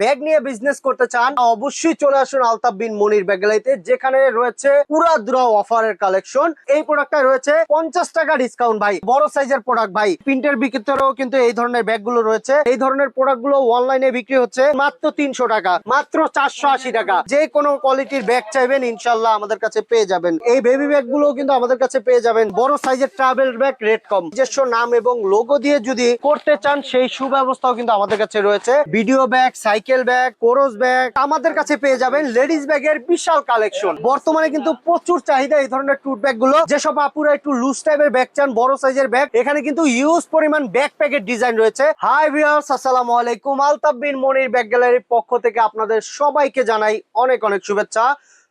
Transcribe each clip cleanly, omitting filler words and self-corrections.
Bag নিয়ে business করতে চান অবশ্যই চলে আসুন আলতাফ বিন মনির ব্যাগ গ্যালারিতে, যেখানে রয়েছে পুরা দুরা অফারের কালেকশন। এই প্রোডাক্টটা রয়েছে 50 টাকা ডিসকাউন্ট ভাই, বড় সাইজের প্রোডাক্ট ভাই। প্রিন্টের ভিতরেও কিন্তু এই ধরনের ব্যাগ গুলো রয়েছে। এই ধরনের প্রোডাক্ট গুলো অনলাইনে বিক্রি হচ্ছে মাত্র 300 টাকা, মাত্র 480 টাকা। যে কোনো কোয়ালিটির ব্যাগ চাইবেন ইনশাল্লাহ আমাদের কাছে পেয়ে যাবেন। এই বেবি ব্যাগ গুলো কিন্তু আমাদের কাছে পেয়ে যাবেন। বড় সাইজের ট্রাভেল ব্যাগ রেট কম, নিজস্ব নাম এবং লোগো দিয়ে যদি করতে চান সেই সুব্যবস্থাও কিন্তু আমাদের কাছে রয়েছে। Video bag, cycle bag, cross bag আমাদের কাছে পেয়ে যাবেন। লেডিস ব্যাগের বিশাল কালেকশন। বর্তমানে কিন্তু প্রচুর চাহিদা এই ধরনের টুট ব্যাগ গুলো। যেসব আপুরা একটু লুজ টাইপের ব্যাগ চান, বড় সাইজের ব্যাগ, এখানে কিন্তু ইউজ পরিমাণ ব্যাগ প্যাকেট ডিজাইন রয়েছে। হাই ভিউয়ার্স, আসসালামু আলাইকুম। আলতাফ বিন মনির ব্যাগ গ্যালারির পক্ষ থেকে আপনাদের সবাইকে জানাই অনেক অনেক শুভেচ্ছা।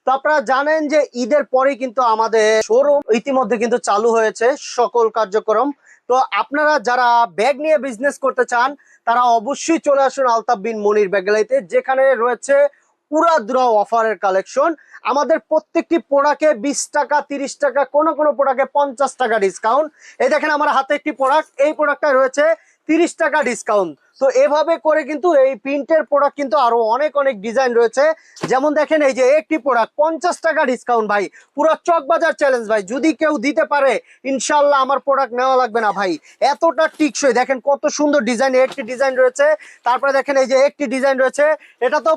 তো আপনারা জানেন যে ঈদের পরেই কিন্তু আমাদের শোরুম ইতিমধ্যে কিন্তু চালু হয়েছে সকল কার্যক্রম। তো আপনারা যারা ব্যাগ নিয়ে বিজনেস করতে চান তারা অবশ্যই চলে আসুন আলতাফ বিন মনির ব্যাগ গ্যালারিতে, যেখানে রয়েছে পুরা দুরা অফারের কালেকশন। আমাদের প্রত্যেকটি প্রোডাক্টে 20 টাকা, 30 টাকা, কোন কোন প্রোডাক্টে 50 টাকা ডিসকাউন্ট। এই দেখেন আমার হাতে একটি প্রোডাক্ট, এই প্রোডাক্টটা রয়েছে 30 টাকা ডিসকাউন্ট। তো এভাবে করে কিন্তু এই প্রিন্টের প্রোডাক্ট কিন্তু আরো অনেক অনেক ডিজাইন রয়েছে। যেমন দেখেন এই যে একটি প্রোডাক্ট 50 টাকা ডিসকাউন্ট ভাই, পুরো চকবাজার চ্যালেঞ্জ ভাই। যদি কেউ দিতে পারে ইনশাল্লাহ আমার প্রোডাক্ট নেওয়া লাগবে না ভাই, এতটা টিকসই। দেখেন কত সুন্দর ডিজাইন, একটি ডিজাইন রয়েছে। তারপরে দেখেন এই যে একটি ডিজাইন রয়েছে, এটা তো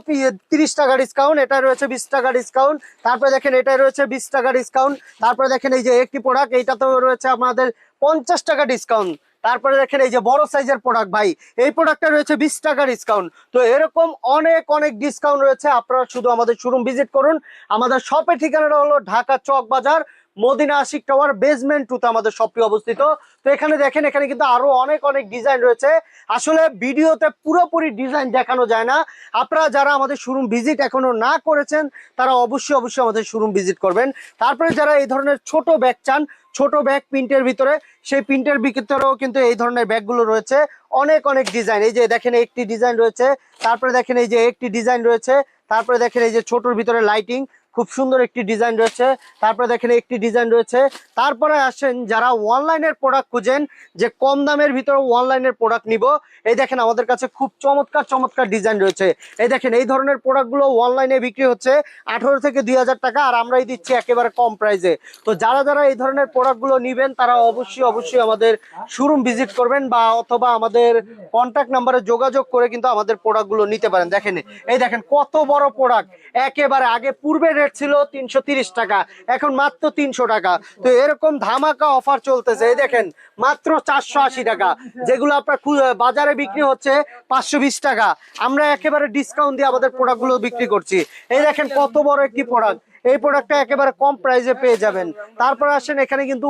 30 টাকা ডিসকাউন্ট, এটা রয়েছে 20 টাকা ডিসকাউন্ট। তারপরে দেখেন এটা রয়েছে 20 টাকা ডিসকাউন্ট। তারপরে দেখেন এই যে একটি প্রোডাক্ট, এইটা তো রয়েছে আমাদের 50 টাকা ডিসকাউন্ট। তারপরে দেখেন এই যে বড় সাইজের প্রোডাক্ট ভাই, এই প্রোডাক্টটা রয়েছে 20 টাকা ডিসকাউন্ট। তো এরকম অনেক অনেক ডিসকাউন্ট রয়েছে। আপনারা শুধু আমাদের শোরুম ভিজিট করুন। আমাদের শপের ঠিকানাটা হলো ঢাকা চক বাজার, মদিনা আশিক টাওয়ার, বেসমেন্ট 2 তে আমাদের শপটি অবস্থিত। তো এখানে দেখেন, এখানে কিন্তু আরো অনেক অনেক ডিজাইন রয়েছে। আসলে ভিডিওতে পুরোপুরি ডিজাইন দেখানো যায় না। আপনারা যারা আমাদের শোরুম ভিজিট এখনো না করেছেন তারা অবশ্যই অবশ্যই আমাদের শোরুম ভিজিট করবেন। তারপরে যারা এই ধরনের ছোট ব্যাগ চান, ছোট ব্যাগ প্রিন্টের ভিতরে, সেই প্রিন্টের ভিতরেও কিন্তু এই ধরনের ব্যাগগুলো রয়েছে। অনেক অনেক ডিজাইন, এই যে দেখেন একটি ডিজাইন রয়েছে। তারপরে দেখেন এই যে একটি ডিজাইন রয়েছে। তারপরে দেখেন এই যে ছোটর ভিতরে লাইটিং, খুব সুন্দর একটি ডিজাইন রয়েছে। তারপরে দেখেন একটি ডিজাইন রয়েছে। তারপরে আসেন যারা অনলাইনের প্রোডাক্ট খুঁজেন, যে কম দামের ভিতরে অনলাইনের প্রোডাক্ট নিব, এই দেখেন আমাদের কাছে খুব চমৎকার চমৎকার ডিজাইন রয়েছে। এই দেখেন এই ধরনের প্রোডাক্টগুলো অনলাইনে বিক্রি হচ্ছে 18 থেকে 2000 টাকা, আর আমরাই দিচ্ছি একেবারে কম প্রাইসে। তো যারা যারা এই ধরনের প্রোডাক্টগুলো নিবেন তারা অবশ্যই অবশ্যই আমাদের শোরুম ভিজিট করবেন, বা অথবা আমাদের কন্ট্যাক্ট নাম্বারে যোগাযোগ করে কিন্তু আমাদের প্রোডাক্টগুলো নিতে পারেন। দেখেন এই দেখেন কত বড় প্রোডাক্ট, একেবারে আগে পূর্বে রেট ছিল 330 টাকা, এখন মাত্র 300 টাকা। তো এরকম ধামাকা অফার চলতেছে। এই দেখেন মাত্র 480 টাকা, যেগুলো আপনার বাজারে বিক্রি হচ্ছে 520 টাকা, আমরা একেবারে ডিসকাউন্ট দিয়ে আমাদের প্রোডাক্টগুলো বিক্রি করছি। এই দেখেন কত বড় একটি প্রোডাক্ট, এই প্রোডাক্টটা একেবারে কম প্রাইসে পেয়ে যাবেন। তারপর আসেন এখানে কিন্তু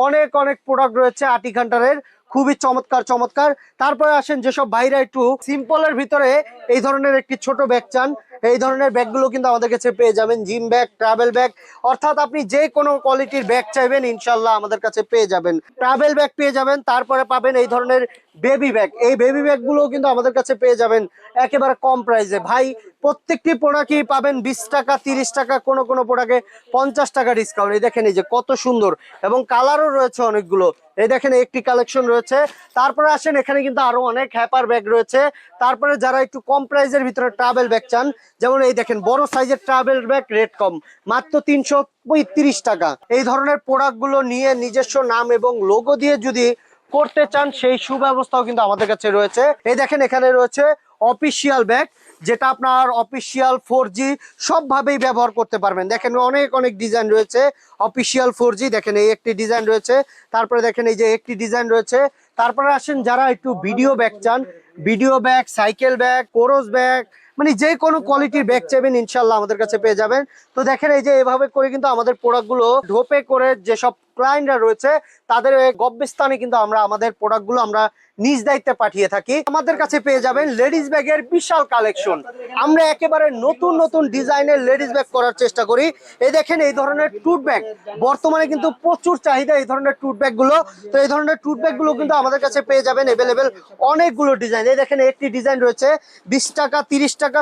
অনেক অনেক প্রোডাক্ট রয়েছে আটি ঘন্টারের, খুবই চমৎকার চমৎকার। তারপরে আসেন যেসব ভাইরা একটু সিম্পলের ভিতরে এই ধরনের একটি ছোট ব্যাগ চান, এই ধরনের ব্যাগগুলো কিন্তু আমাদের কাছে পেয়ে যাবেন। জিম ব্যাগ, ট্রাভেল ব্যাগ, অর্থাৎ আপনি যে কোনো কোয়ালিটির ব্যাগ চাইবেন ইনশাল্লাহ আমাদের কাছে পেয়ে যাবেন। ট্রাভেল ব্যাগ পেয়ে যাবেন, তারপরে পাবেন এই ধরনের বেবি ব্যাগ। এই বেবি ব্যাগগুলো কিন্তু আমাদের কাছে পেয়ে যাবেন একেবারে কম প্রাইসে ভাই। প্রত্যেকটি প্রোডাক্টই পাবেন 20 টাকা, 30 টাকা, কোনো কোনো প্রোডাক্টে 50 টাকা ডিসকাউন্ট। এই দেখেন এই যে কত সুন্দর, এবং কালারও রয়েছে অনেকগুলো। এই দেখেন একটি কালেকশন রয়েছে। তারপরে আসেন এখানে কিন্তু আরো অনেক হ্যাপার ব্যাগ রয়েছে। তারপরে যারা একটু কম প্রাইসের ভিতরে ট্রাভেল ব্যাগ চান, যেমন এই দেখেন বড় সাইজের ট্রাভেল ব্যাগ রেট কম, মাত্র 335 টাকা। এই ধরনের প্রোডাক্টগুলো নিয়ে নিজস্ব নাম এবং লোগো দিয়ে যদি করতে চান সেই সুব্যবস্থাও কিন্তু আমাদের কাছে রয়েছে। এই দেখেন এখানে রয়েছে অফিসিয়াল ব্যাগ, যেটা আপনার অফিসিয়াল 4G সবভাবেই ব্যবহার করতে পারবেন। দেখেন অনেক অনেক ডিজাইন রয়েছে অফিসিয়াল 4G। দেখেন এই একটি ডিজাইন রয়েছে, তারপরে দেখেন এই যে একটি ডিজাইন রয়েছে। তারপরে আসেন যারা একটু ভিডিও ব্যাগ চান, video bag, cycle bag, cross bag, মানে যে কোনো কোয়ালিটির ব্যাগ চাইবেন ইনশাল্লাহ আমাদের কাছে পেয়ে যাবেন। তো দেখেন এই যে এভাবে করে কিন্তু আমাদের প্রোডাক্টগুলো ঢোপে করে যেসব ক্লায়েন্টরা রয়েছে তাদের গব্যস্থানে কিন্তু আমরা আমাদের প্রোডাক্টগুলো আমরা নিজ দায়িত্বে পাঠিয়ে থাকি। আমাদের কাছে পেয়ে যাবেন লেডিস ব্যাগের বিশাল কালেকশন। আমরা একেবারে নতুন নতুন ডিজাইনের লেডিস ব্যাগ করার চেষ্টা করি। এই দেখেন এই ধরনের টুট ব্যাগ বর্তমানে কিন্তু প্রচুর চাহিদা এই ধরনের টুট ব্যাগ গুলো। তো এই ধরনের টুট ব্যাগ গুলো কিন্তু আমাদের কাছে পেয়ে যাবেন এভেলেবেল অনেকগুলো ডিজাইন। এই দেখেন একটি ডিজাইন রয়েছে 20 টাকা, 30 টাকা,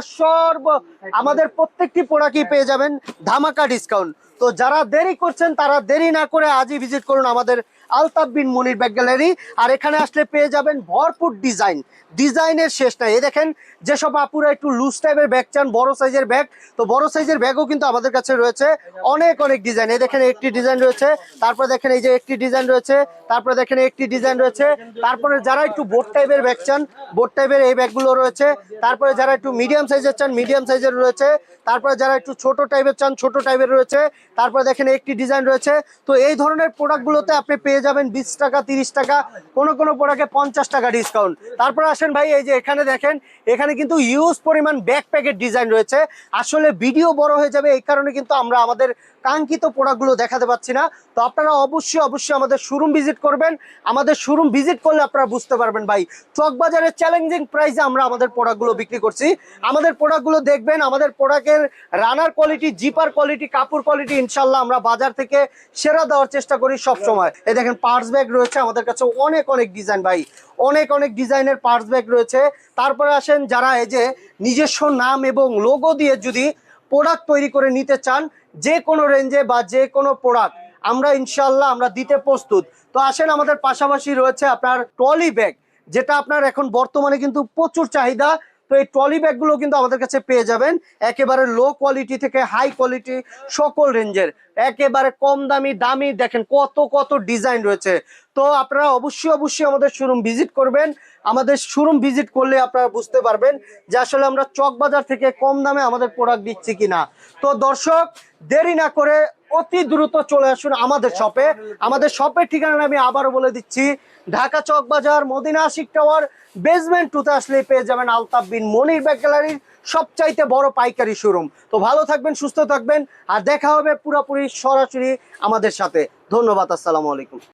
আমাদের প্রত্যেকটি প্রোডাক্টই পেয়ে যাবেন ধামাকা ডিসকাউন্ট। তো যারা দেরি করছেন তারা দেরি না করে আজই ভিজিট করুন আমাদের আলতাফ বিন মনির ব্যাগ গ্যালারি। আর এখানে আসলে পেয়ে যাবেন ভরপুর ডিজাইনের শেষ নাই। এই দেখেন যেসব আপুরা একটু লুজ টাইপের ব্যাগ চান, বড় সাইজের ব্যাগ, তো বড় সাইজের ব্যাগও কিন্তু আমাদের কাছে রয়েছে অনেক ডিজাইন। এই দেখেন একটি ডিজাইন রয়েছে, তারপরে দেখেন এই যে একটি ডিজাইন রয়েছে, তারপরে দেখেন একটি ডিজাইন রয়েছে। তারপরে যারা একটু বোট টাইপের ব্যাগ চান, বোট টাইপের এই ব্যাগগুলো রয়েছে। তারপরে যারা একটু মিডিয়াম সাইজের চান, মিডিয়াম সাইজের রয়েছে। তারপরে যারা একটু ছোট টাইপের চান, ছোট টাইপের রয়েছে। তারপরে দেখেন একটি ডিজাইন রয়েছে। তো এই ধরনের প্রোডাক্টগুলোতে আপনি পেয়ে যাবেন 20 টাকা, 30 টাকা, কোনো প্রোডাক্টে 50 টাকা ডিসকাউন্ট। তারপরে আসেন ভাই, এই যে এখানে দেখেন, এখানে কিন্তু ইউজ পরিমাণ ব্যাকপ্যাকের ডিজাইন রয়েছে। আসলে ভিডিও বড় হয়ে যাবে, এই কারণে কিন্তু আমরা আমাদের কাঙ্ক্ষিত প্রোডাক্টগুলো দেখাতে পাচ্ছি না। তো আপনারা অবশ্যই আমাদের শোরুম ভিজিট করবেন। আমাদের শোরুম ভিজিট করলে আপনারা বুঝতে পারবেন ভাই, চকবাজারে চ্যালেঞ্জিং প্রাইসে আমরা আমাদের প্রোডাক্টগুলো বিক্রি করছি। আমাদের প্রোডাক্টগুলো দেখবেন, আমাদের প্রোডাক্টের রানার কোয়ালিটি, জিপার কোয়ালিটি, কাপড় কোয়ালিটি ইনশাল্লাহ আমরা বাজার থেকে সেরা দেওয়ার চেষ্টা করি সব সময়। এই দেখেন পার্স ব্যাগ রয়েছে আমাদের কাছে অনেক ডিজাইন ভাই, অনেক ডিজাইনের পার্স ব্যাগ রয়েছে। তারপরে আসেন যারা এই যে নিজস্ব নাম এবং লোগো দিয়ে যদি প্রোডাক্ট তৈরি করে নিতে চান, যে কোনো রেঞ্জে বা যে কোনো প্রোডাক্ট আমরা ইনশাল্লাহ আমরা দিতে প্রস্তুত। তো আসেন, আমাদের পাশাপাশি রয়েছে আপনার ট্রলি ব্যাগ, যেটা আপনার এখন বর্তমানে কিন্তু প্রচুর চাহিদা। তো এই ট্রলি ব্যাগগুলো কিন্তু আমাদের কাছে পেয়ে যাবেন একেবারে লো কোয়ালিটি থেকে হাই কোয়ালিটি, সকল রেঞ্জের, একেবারে কম দামি দেখেন কত ডিজাইন রয়েছে। তো আপনারা অবশ্যই আমাদের শোরুম ভিজিট করবেন। আমাদের শোরুম ভিজিট করলে আপনারা বুঝতে পারবেন যে আসলে আমরা চকবাজার থেকে কম দামে আমাদের প্রোডাক্ট দিচ্ছি কিনা। তো দর্শক, দেরি না করে অতি দ্রুত চলে আসুন আমাদের শপে। আমাদের শপের ঠিকানা আমি আবারও বলে দিচ্ছি, ঢাকা চকবাজার মদিনা আশিক টাওয়ার বেসমেন্ট 2 তে আসলে পেয়ে যাবেন আলতাফ বিন মনির ব্যাগ গ্যালারির সবচাইতে বড় পাইকারি শোরুম। তো ভালো থাকবেন, সুস্থ থাকবেন, আর দেখা হবে পুরোপুরি সরাসরি আমাদের সাথে। ধন্যবাদ, আসসালামু আলাইকুম।